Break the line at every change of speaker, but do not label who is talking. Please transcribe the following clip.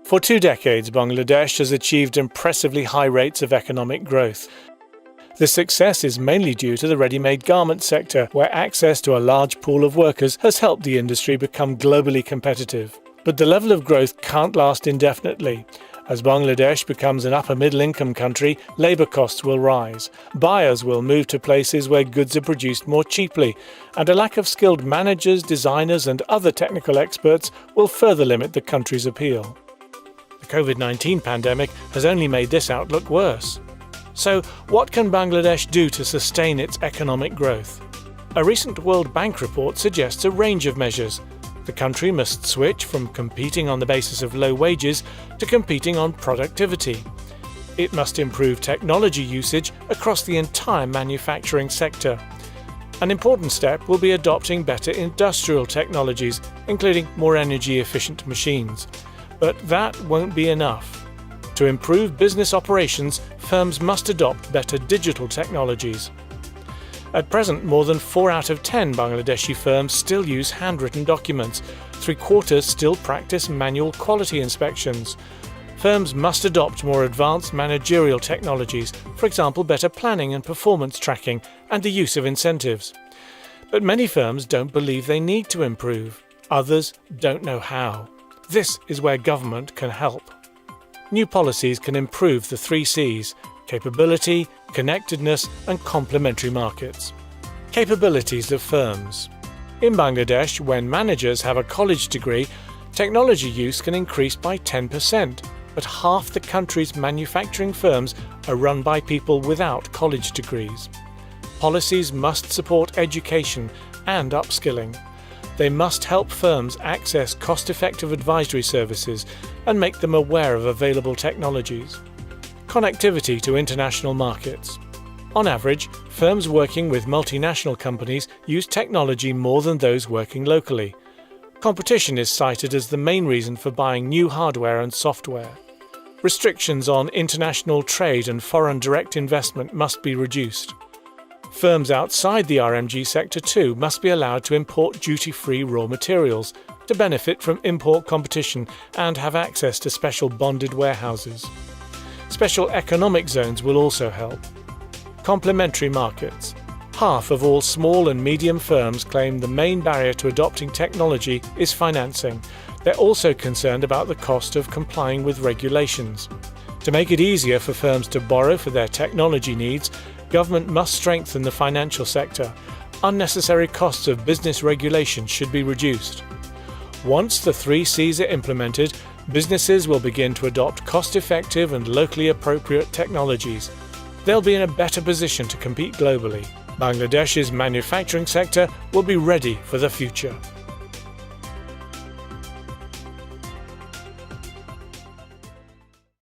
For 2 decades, Bangladesh has achieved impressively high rates of economic growth. This success is mainly due to the ready-made garment sector, where access to a large pool of workers has helped the industry become globally competitive. But the level of growth can't last indefinitely. As Bangladesh becomes an upper-middle-income country, labour costs will rise, buyers will move to places where goods are produced more cheaply, and a lack of skilled managers, designers and other technical experts will further limit the country's appeal. The COVID-19 pandemic has only made this outlook worse. So, what can Bangladesh do to sustain its economic growth? A recent World Bank report suggests a range of measures. The country must switch from competing on the basis of low wages to competing on productivity. It must improve technology usage across the entire manufacturing sector. An important step will be adopting better industrial technologies, including more energy-efficient machines. But that won't be enough. To improve business operations, firms must adopt better digital technologies. At present, more than 4 out of 10 Bangladeshi firms still use handwritten documents. 3/4 still practice manual quality inspections. Firms must adopt more advanced managerial technologies, for example, better planning and performance tracking, and the use of incentives. But many firms don't believe they need to improve. Others don't know how. This is where government can help. New policies can improve the 3 Cs: capability, connectedness and complementary markets. Capabilities of firms. In Bangladesh, when managers have a college degree, technology use can increase by 10%, but half the country's manufacturing firms are run by people without college degrees. Policies must support education and upskilling. They must help firms access cost-effective advisory services and make them aware of available technologies. Connectivity to international markets. On average, firms working with multinational companies use technology more than those working locally. Competition is cited as the main reason for buying new hardware and software. Restrictions on international trade and foreign direct investment must be reduced. Firms outside the RMG sector too must be allowed to import duty-free raw materials to benefit from import competition and have access to special bonded warehouses. Special economic zones will also help. Complementary markets. Half of all small and medium firms claim the main barrier to adopting technology is financing. They're also concerned about the cost of complying with regulations. To make it easier for firms to borrow for their technology needs, government must strengthen the financial sector. Unnecessary costs of business regulation should be reduced. Once the 3 Cs are implemented, businesses will begin to adopt cost-effective and locally appropriate technologies. They'll be in a better position to compete globally. Bangladesh's manufacturing sector will be ready for the future.